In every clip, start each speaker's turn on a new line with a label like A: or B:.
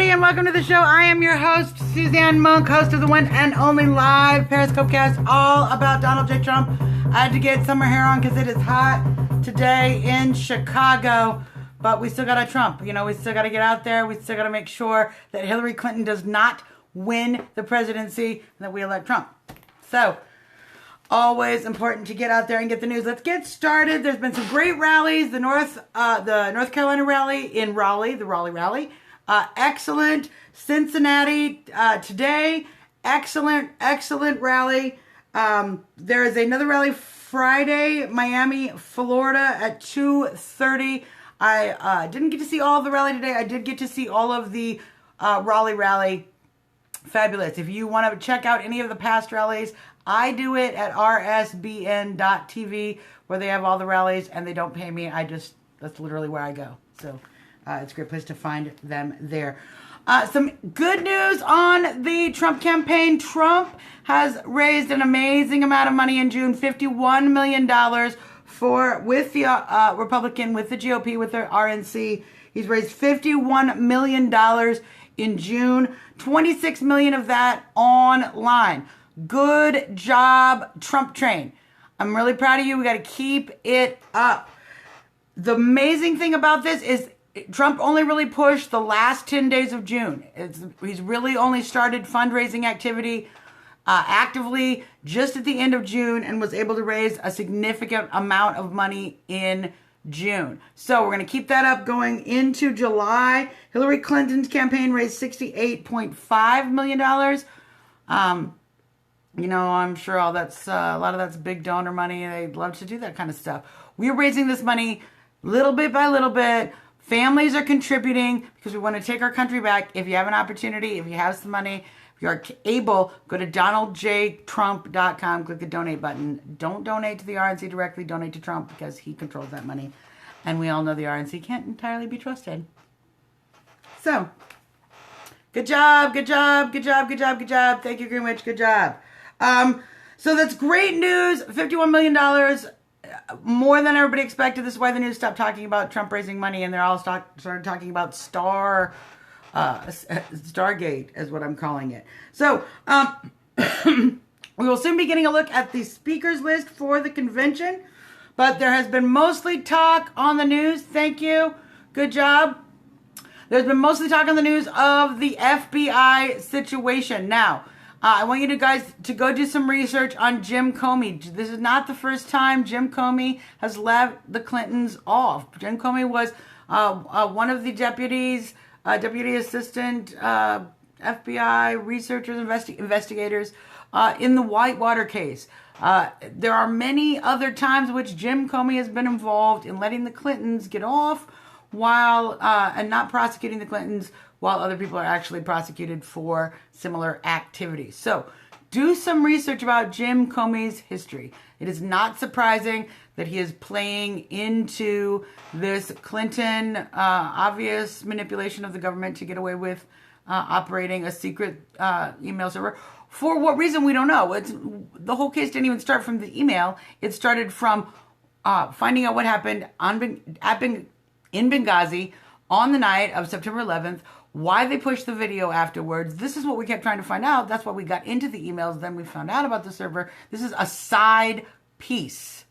A: everybody, and welcome to the show. I am your host, Suzanne Monk, host of the one and only live Periscope cast all about Donald J. Trump. I had to get summer hair on because it is hot today in Chicago, but we still got a Trump. You know, we still got to get out there. We still got to make sure that Hillary Clinton does not win the presidency and that we elect Trump. So, always important to get out there and get the news. Let's get started. There's been some great rallies. The North Carolina rally in Raleigh, the Raleigh rally. Excellent. Cincinnati today. Excellent rally. There is another rally Friday, Miami, Florida at 2:30. I didn't get to see all of the rally today. I did get to see all of the Raleigh rally. Fabulous. If you want to check out any of the past rallies, I do it at rsbn.tv where they have all the rallies and they don't pay me. That's literally where I go. So it's a great place to find them there. Some good news on the Trump campaign. Trump has raised an amazing amount of money in June, $51 million with the Republican, with the GOP, with the RNC. He's raised $51 million in June, 26 million of that online. Good job, Trump train. I'm really proud of you. We got to keep it up. The amazing thing about this is Trump only really pushed the last 10 days of June. He's really only started fundraising activity actively just at the end of June and was able to raise a significant amount of money in June. So we're going to keep that up going into July. Hillary Clinton's campaign raised $68.5 million. You know, I'm sure a lot of that's big donor money. They love to do that kind of stuff. We're raising this money little bit by little bit. Families are contributing because we want to take our country back. If you have an opportunity, if you have some money, if you're able, go to donaldjtrump.com, click the donate button. Don't donate to the RNC directly. Donate to Trump because he controls that money. And we all know the RNC can't entirely be trusted. So, good job. Thank you, Greenwich. Good job. So that's great news. $51 million, more than everybody expected. This is why the news stopped talking about Trump raising money, and they're all started talking about Stargate, is what I'm calling it. So, we will soon be getting a look at the speakers list for the convention, but there has been mostly talk on the news. Thank you. Good job. There's been mostly talk on the news of the FBI situation. Now, I want you guys to go do some research on Jim Comey. This is not the first time Jim Comey has let the Clintons off. Jim Comey was one of the deputy assistant FBI researchers, investigators in the Whitewater case. There are many other times in which Jim Comey has been involved in letting the Clintons get off while and not prosecuting the Clintons while other people are actually prosecuted for similar activities. So do some research about Jim Comey's history. It is not surprising that he is playing into this Clinton obvious manipulation of the government to get away with operating a secret email server. For what reason, we don't know. The whole case didn't even start from the email. It started from finding out what happened in Benghazi on the night of September 11th, why they pushed the video afterwards. This is what we kept trying to find out. That's why we got into the emails. Then we found out about the server. This is a side piece.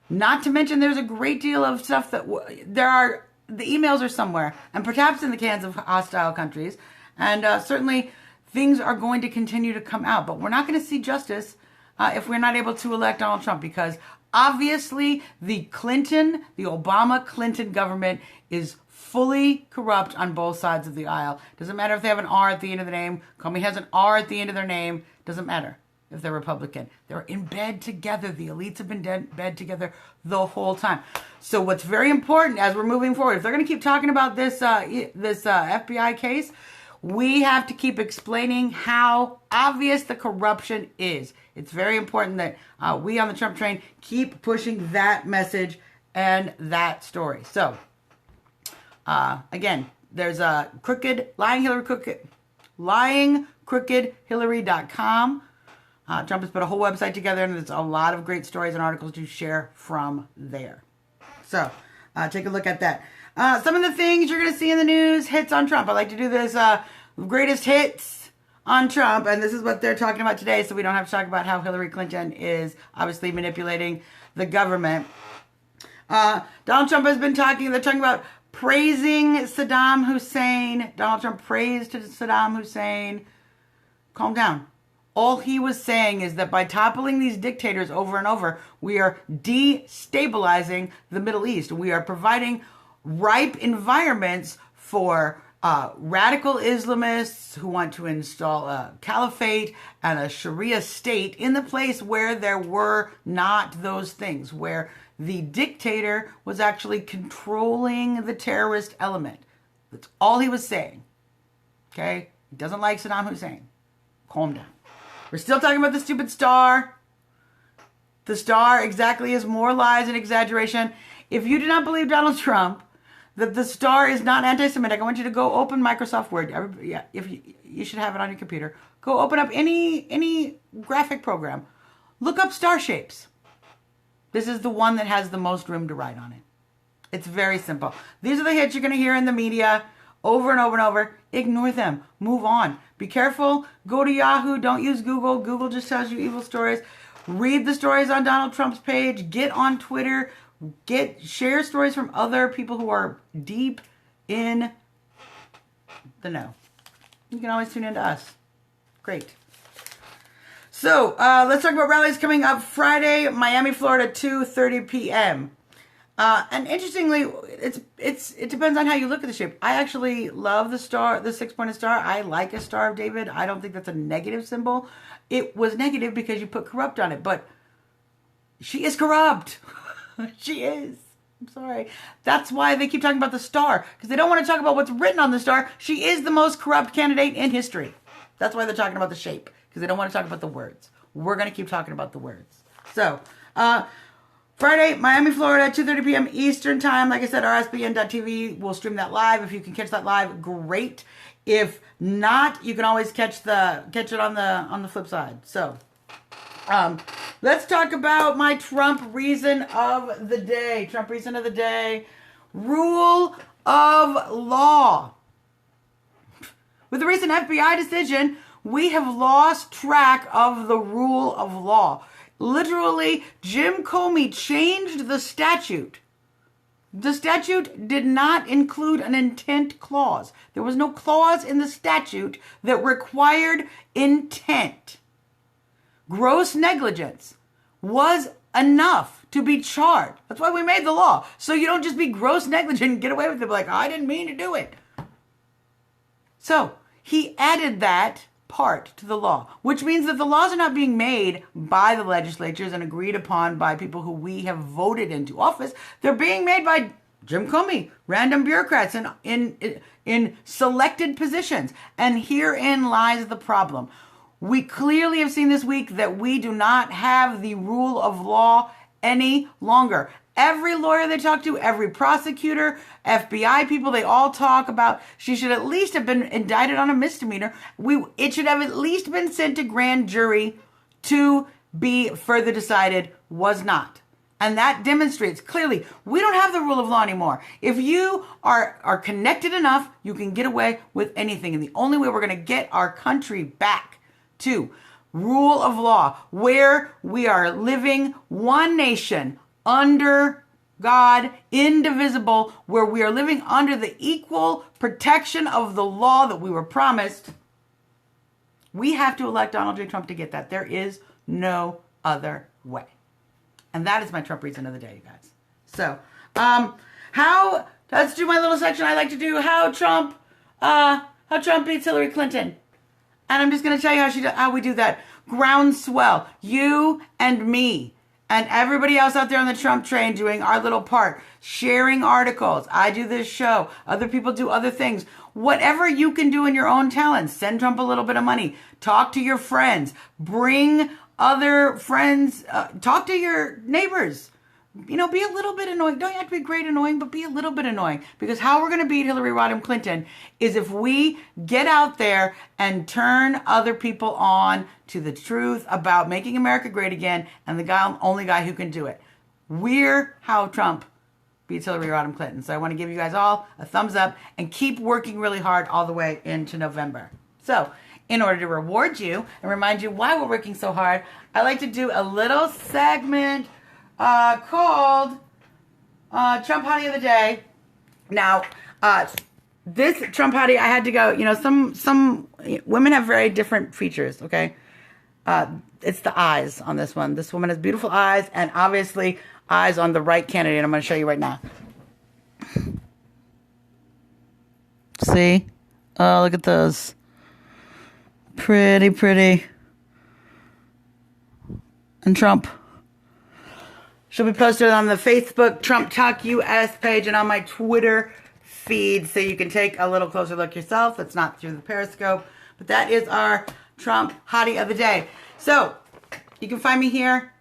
A: Not to mention there's a great deal of stuff that the emails are somewhere and perhaps in the hands of hostile countries. And certainly things are going to continue to come out. But we're not going to see justice if we're not able to elect Donald Trump, because obviously the Obama-Clinton government is fully corrupt on both sides of the aisle. Doesn't matter if they have an R at the end of the name. Comey has an R at the end of their name. Doesn't matter if they're Republican. They're in bed together. The elites have been in bed together the whole time. So what's very important as we're moving forward, if they're going to keep talking about this FBI case, we have to keep explaining how obvious the corruption is. It's very important that we on the Trump train keep pushing that message and that story. So, again, there's a lyingcrookedhillary.com. Trump has put a whole website together, and there's a lot of great stories and articles to share from there. So, take a look at that. Some of the things you're going to see in the news, hits on Trump. I like to do this greatest hits on Trump, and this is what they're talking about today, so we don't have to talk about how Hillary Clinton is obviously manipulating the government. Donald Trump has been talking, they're talking about praising Saddam Hussein. Donald Trump praised Saddam Hussein. Calm down. All he was saying is that by toppling these dictators over and over, we are destabilizing the Middle East. We are providing ripe environments for radical Islamists who want to install a caliphate and a Sharia state in the place where there were not those things, where the dictator was actually controlling the terrorist element. That's all he was saying. Okay? He doesn't like Saddam Hussein. Calm down. We're still talking about the stupid star. The star exactly is more lies and exaggeration. If you do not believe Donald Trump, that the star is not anti-Semitic, I want you to go open Microsoft Word. If you should have it on your computer. Go open up any graphic program. Look up star shapes. This is the one that has the most room to write on it. It's very simple. These are the hits you're going to hear in the media over and over and over. Ignore them. Move on. Be careful. Go to Yahoo. Don't use Google. Google just tells you evil stories. Read the stories on Donald Trump's page. Get on Twitter. Share stories from other people who are deep in the know. You can always tune into us. Great. So let's talk about rallies coming up Friday, Miami, Florida, 2:30 p.m. And interestingly, it depends on how you look at the shape. I actually love the star, the 6-pointed star. I like a Star of David. I don't think that's a negative symbol. It was negative because you put corrupt on it, but she is corrupt. She is. I'm sorry. That's why they keep talking about the star, because they don't want to talk about what's written on the star. She is the most corrupt candidate in history. That's why they're talking about the shape, because they don't want to talk about the words. We're going to keep talking about the words. So, Friday, Miami, Florida, 2:30 p.m. Eastern Time. Like I said, rsbn.tv will stream that live. If you can catch that live, great. If not, you can always catch it on the flip side. So, let's talk about my Trump reason of the day. Trump reason of the day. Rule of law. With the recent FBI decision, we have lost track of the rule of law. Literally, Jim Comey changed the statute. The statute did not include an intent clause. There was no clause in the statute that required intent. Gross negligence was enough to be charged. That's why we made the law. So you don't just be gross negligent and get away with it. Like, I didn't mean to do it. So he added that part to the law, which means that the laws are not being made by the legislatures and agreed upon by people who we have voted into office. They're being made by Jim Comey, random bureaucrats in selected positions. And herein lies the problem. We clearly have seen this week that we do not have the rule of law any longer. Every lawyer they talk to, every prosecutor, FBI people, they all talk about she should at least have been indicted on a misdemeanor. It should have at least been sent to grand jury to be further decided, was not. And that demonstrates clearly we don't have the rule of law anymore. If you are connected enough, you can get away with anything. And the only way we're going to get our country back to rule of law, where we are living one nation under God, indivisible, where we are living under the equal protection of the law that we were promised, we have to elect Donald J. Trump to get that. There is no other way. And that is my Trump reason of the day, you guys. So, let's do my little section I like to do, how Trump beats Hillary Clinton. And I'm just going to tell you how we do that. Groundswell. You and me and everybody else out there on the Trump train doing our little part. Sharing articles. I do this show. Other people do other things. Whatever you can do in your own talents. Send Trump a little bit of money. Talk to your friends. Bring other friends. Talk to your neighbors. Be a little bit annoying. Don't have to be great annoying, but be a little bit annoying. Because how we're going to beat Hillary Rodham Clinton is if we get out there and turn other people on to the truth about making America great again, and the only guy who can do it. We're how Trump beats Hillary Rodham Clinton. So I want to give you guys all a thumbs up and keep working really hard all the way into November. So in order to reward you and remind you why we're working so hard, I like to do a little segment called Trump Hottie of the Day. Now, this Trump Hottie, I had to go, you know, some women have very different features, okay? It's the eyes on this one. This woman has beautiful eyes, and obviously eyes on the right candidate. I'm going to show you right now. See? Oh, look at those. Pretty, pretty. And Trump. She'll be posted on the Facebook Trump Talk US page and on my Twitter feed, so you can take a little closer look yourself. It's not through the Periscope, but that is our Trump Hottie of the Day. So you can find me here,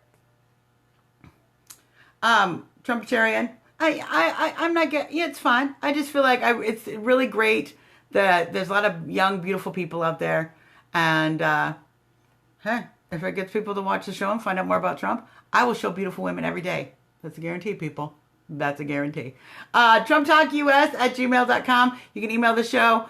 A: Trumpitarian. I'm not getting. Yeah, it's fine. I just feel like it's really great that there's a lot of young, beautiful people out there, and hey, if it gets people to watch the show and find out more about Trump, I will show beautiful women every day. That's a guarantee, people. That's a guarantee. TrumpTalkUS@gmail.com. You can email the show.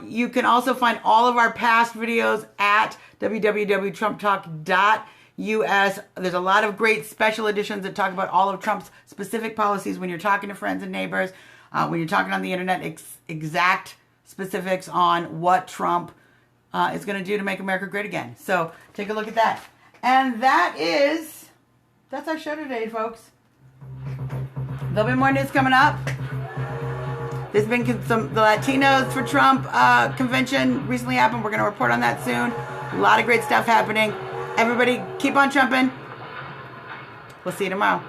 A: You can also find all of our past videos at www.trumptalk.us. There's a lot of great special editions that talk about all of Trump's specific policies when you're talking to friends and neighbors, when you're talking on the internet, exact specifics on what Trump is going to do to make America great again. So take a look at that. And that's our show today, folks. There'll be more news coming up. There's been the Latinos for Trump convention recently happened. We're going to report on that soon. A lot of great stuff happening. Everybody keep on trumping. We'll see you tomorrow.